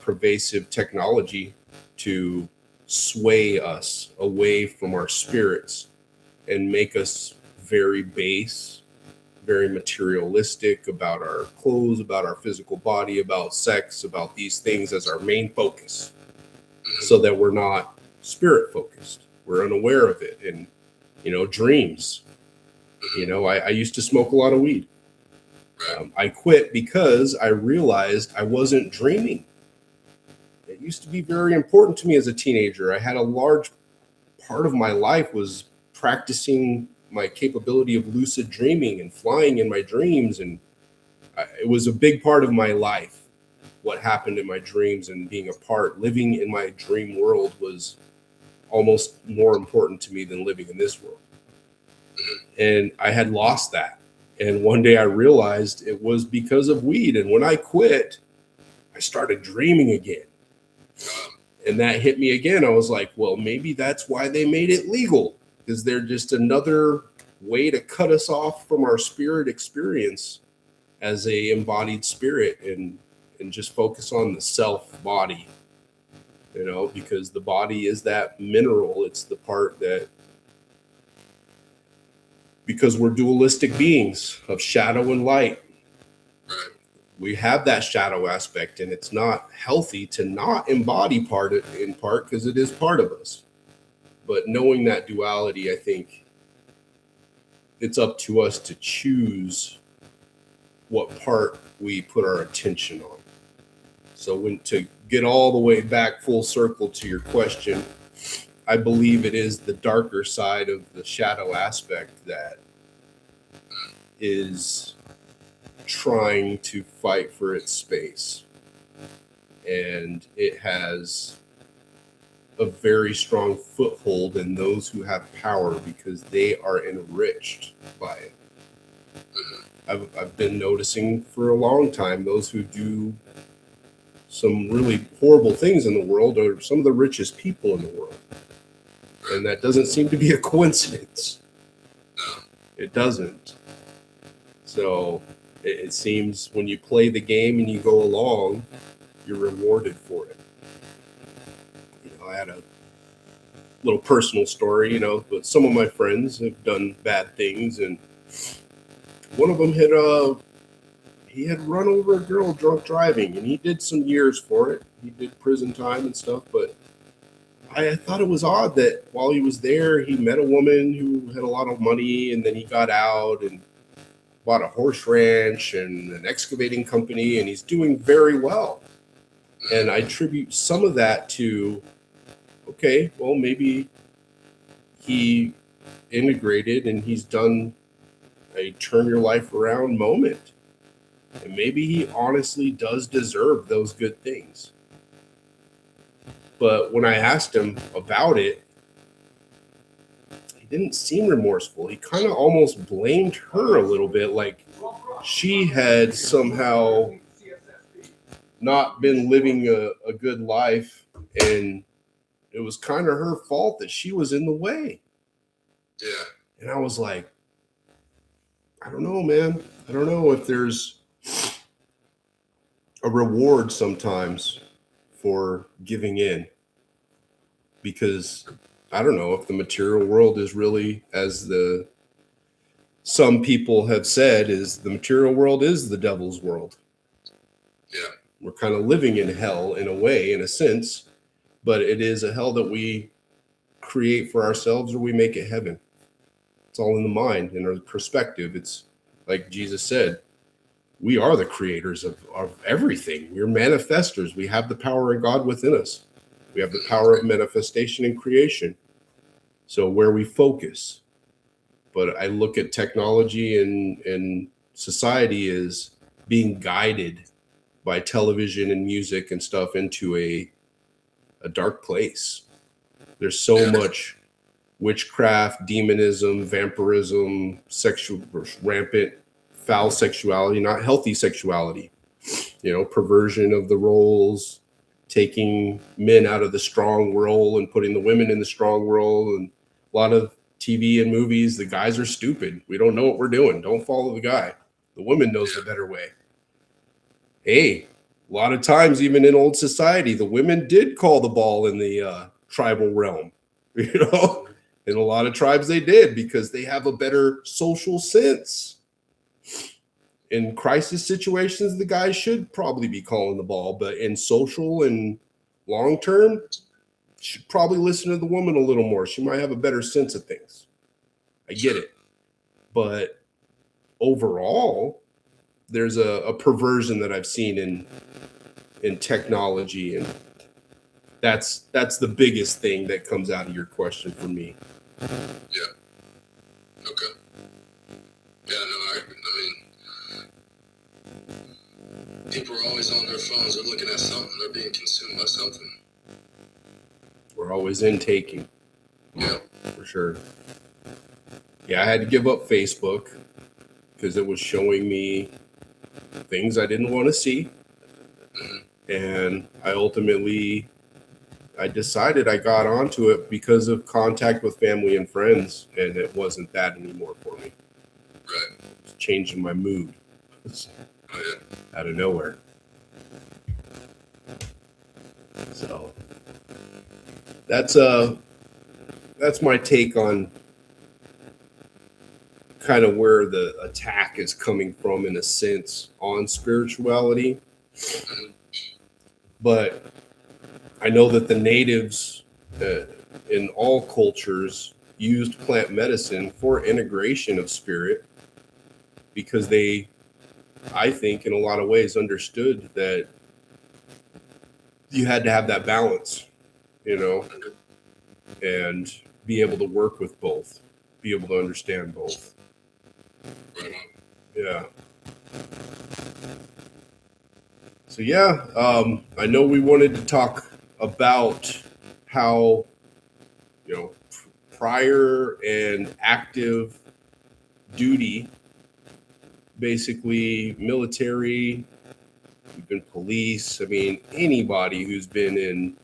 pervasive technology to sway us away from our spirits and make us very base, very materialistic about our clothes, about our physical body, about sex, about these things as our main focus, so that we're not spirit focused. We're unaware of it. And, dreams. I used to smoke a lot of weed. I quit because I realized I wasn't dreaming. It used to be very important to me as a teenager. I had a large part of my life was practicing my capability of lucid dreaming and flying in my dreams. And it was a big part of my life. What happened in my dreams and being a part, living in my dream world was almost more important to me than living in this world. And I had lost that. And one day I realized it was because of weed. And when I quit, I started dreaming again. And that hit me again. I was like, well, maybe that's why they made it legal, because they're just another way to cut us off from our spirit experience as a embodied spirit and just focus on the self body, because the body is that mineral. It's the part that, because we're dualistic beings of shadow and light, we have that shadow aspect, and it's not healthy to not embody in part because it is part of us. But knowing that duality, I think it's up to us to choose what part we put our attention on. So to get all the way back full circle to your question, I believe it is the darker side of the shadow aspect that is trying to fight for its space. And it has a very strong foothold in those who have power because they are enriched by it. I've been noticing for a long time those who do some really horrible things in the world are some of the richest people in the world. And that doesn't seem to be a coincidence. It doesn't. So it seems when you play the game and you go along, you're rewarded for it. I had a little personal story, but some of my friends have done bad things, and one of them had run over a girl drunk driving, and he did some years for it. He did prison time and stuff, but I thought it was odd that while he was there, he met a woman who had a lot of money, and then he got out and bought a horse ranch and an excavating company, and he's doing very well. And I attribute some of that to, okay, well, maybe he integrated and he's done a turn your life around moment. And maybe he honestly does deserve those good things. But when I asked him about it, he didn't seem remorseful. He kind of almost blamed her a little bit, like she had somehow not been living a good life, and it was kind of her fault that she was in the way. Yeah. And I was like, I don't know, man. I don't know if there's a reward sometimes for giving in, because I don't know if the material world is really, as some people have said, is the material world is the devil's world. Yeah. We're kind of living in hell in a way, in a sense, but it is a hell that we create for ourselves or we make it heaven. It's all in the mind and our perspective. It's like Jesus said, we are the creators of everything. We're manifestors. We have the power of God within us. We have the power of manifestation and creation. So where we focus. But I look at technology and society as being guided by television and music and stuff into a dark place. There's so much witchcraft, demonism, vampirism, rampant foul sexuality, not healthy sexuality, perversion of the roles, taking men out of the strong role and putting the women in the strong role. And a lot of TV and movies, the guys are stupid. We don't know what we're doing. Don't follow the guy. The woman knows the better way. Hey, a lot of times, even in old society, the women did call the ball in the tribal realm. In a lot of tribes they did, because they have a better social sense. In crisis situations, the guys should probably be calling the ball, but in social and long term, should probably listen to the woman a little more. She might have a better sense of things. I get it. But overall, there's a perversion that I've seen in technology, and that's the biggest thing that comes out of your question for me. Yeah. Okay. Yeah, no, I mean, people are always on their phones. They're looking at something. They're being consumed by something. We're always intaking. Yeah. For sure. Yeah, I had to give up Facebook because it was showing me things I didn't want to see. Mm-hmm. And I decided I got onto it because of contact with family and friends, and it wasn't that anymore for me. Right. It's changing my mood. Out of nowhere. So that's my take on kind of where the attack is coming from, in a sense, on spirituality. But I know that the natives in all cultures used plant medicine for integration of spirit, because they, I think, in a lot of ways understood that you had to have that balance, and be able to work with both, be able to understand both. Yeah. So yeah, I know we wanted to talk about how, prior and active duty, basically military, even police. I mean, anybody who's been in,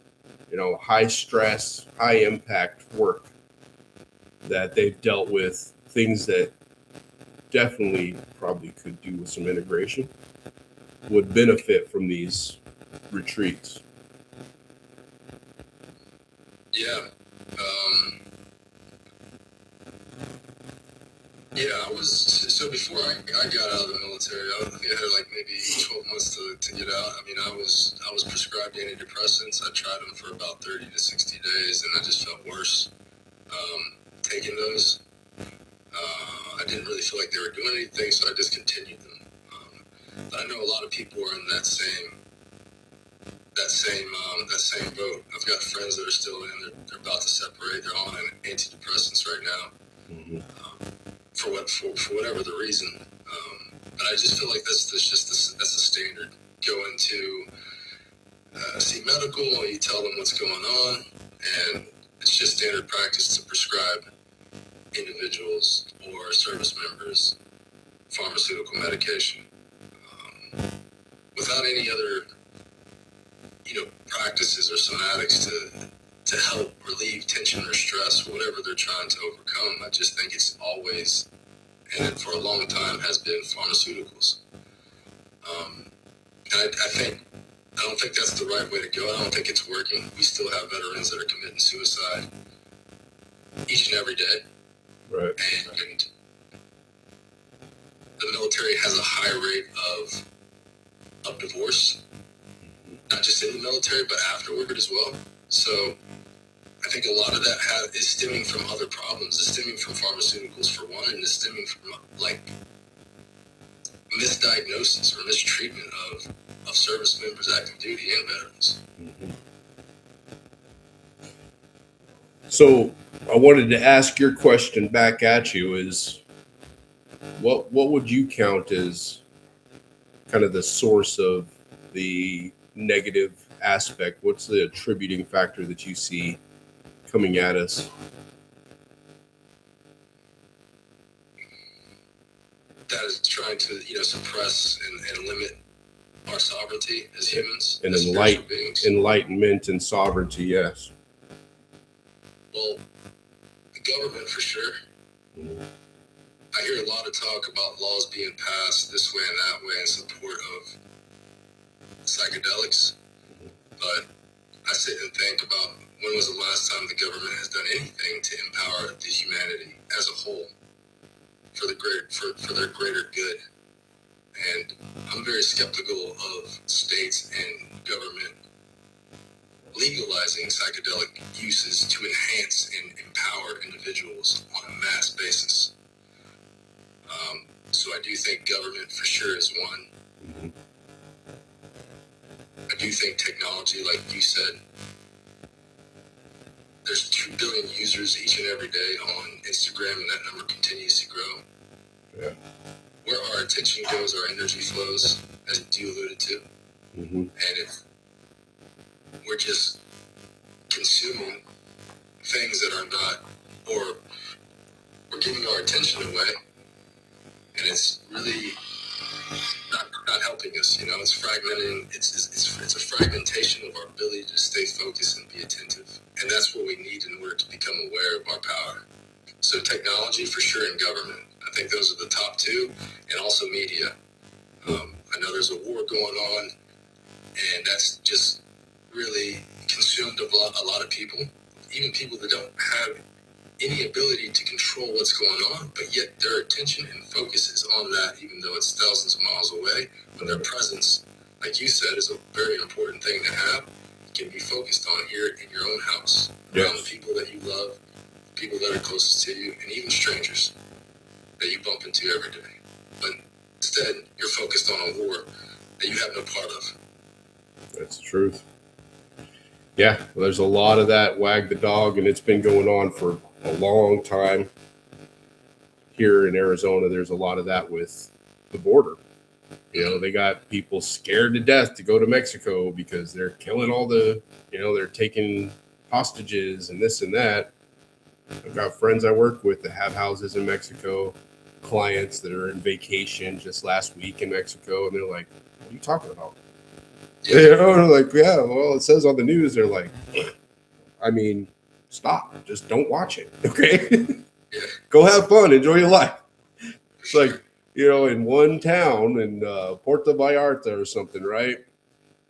high stress, high impact work, that they've dealt with things that definitely probably could do with some integration, would benefit from these retreats. Yeah. I was, so before I got out of the military, I think I had like maybe 12 months to get out. I mean, I was prescribed antidepressants. I tried them for about 30 to 60 days, and I just felt worse taking those. I didn't really feel like they were doing anything, so I discontinued them. But I know a lot of people are in that same boat. I've got friends that are still in. They're about to separate. They're on antidepressants right now. Mm-hmm. For whatever the reason. But I just feel like that's a standard. Go into see medical, you tell them what's going on, and it's just standard practice to prescribe individuals or service members pharmaceutical medication without any other practices or somatics to help relieve tension or stress, whatever they're trying to overcome. I just think it's always, and for a long time has been, pharmaceuticals. And I don't think that's the right way to go. I don't think it's working. We still have veterans that are committing suicide each and every day. Right. And the military has a high rate of divorce, not just in the military, but afterward as well. So I think a lot of that is stemming from other problems. It's stemming from pharmaceuticals for one, and it's stemming from misdiagnosis or mistreatment of service members, active duty, and veterans. Mm-hmm. So I wanted to ask your question back at you is, what would you count as kind of the source of the negative aspect? What's the attributing factor that you see coming at us? That is trying to suppress and limit our sovereignty as humans, And as spiritual beings. enlightenment and sovereignty, yes. Well, the government for sure. I hear a lot of talk about laws being passed this way and that way in support of psychedelics, but I sit and think about when was the last time the government has done anything to empower the humanity as a whole for their greater good. And I'm very skeptical of states and government legalizing psychedelic uses to enhance and empower individuals on a mass basis. So I do think government for sure is one. I do think technology, like you said, there's 2 billion users each and every day on Instagram, and that number continues to grow. Yeah. Where our attention goes, our energy flows, as you alluded to. And if we're just consuming things that are not, or we're giving our attention away, and it's really not helping us, you know, it's fragmenting, it's a fragmentation of our ability to stay focused and be attentive. And that's what we need in order to become aware of our power. So technology for sure, and government. I think those are the top 2, and also media. I know there's a war going on, and that's just really consumed a lot of people, even people that don't have any ability to control what's going on, but yet their attention and focus is on that, even though it's thousands of miles away. When their presence, like you said, is a very important thing to have, can be focused on here in your own house, around the people that you love, people that are closest to you, and even strangers that you bump into every day. But instead, you're focused on a war that you have no part of. That's the truth. Yeah, well, there's a lot of that wag the dog, and it's been going on for a long time. Here in Arizona, there's a lot of that with the border. You know, they got people scared to death to go to Mexico because they're killing all the, you know, they're taking hostages and this and that. I've got friends I work with that have houses in Mexico, clients that are in vacation just last week in Mexico, and they're like, what are you talking about? You know, they're like, yeah, well, it says on the news. They're like, I mean, stop. Just don't watch it, okay? Go have fun. Enjoy your life. It's like, you know, in one town in Puerto Vallarta or something, right?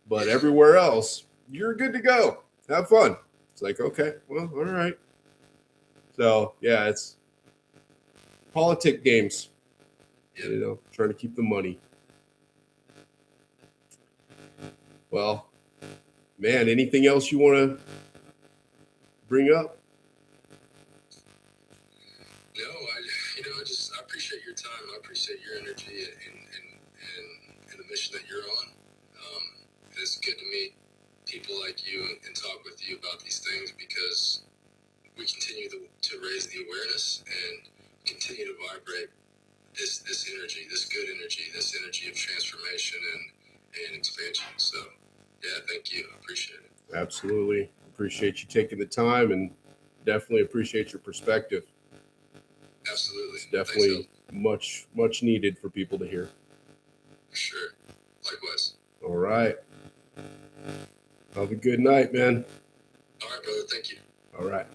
But everywhere else, you're good to go. Have fun. It's like, okay, well, all right. So, yeah, it's politic games, you know, trying to keep the money. Well, man, anything else you want to bring up? No, I appreciate your time. I appreciate your energy and the mission that you're on. It's good to meet people like you and talk with you about these things, because we continue to raise the awareness and continue to vibrate this energy, this good energy, this energy of transformation and expansion. So, yeah, thank you. I appreciate it. Absolutely. Appreciate you taking the time, and definitely appreciate your perspective. Absolutely. It's definitely much needed for people to hear. For sure. Likewise. All right. Have a good night, man. All right, brother. Thank you. All right.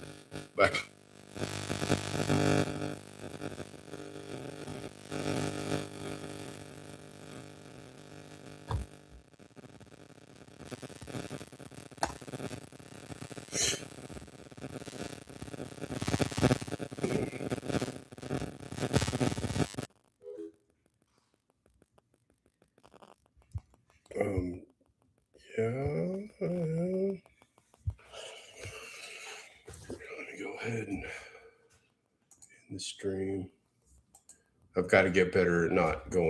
Bye. Yeah. Let me go ahead and end the stream. I've got to get better at not going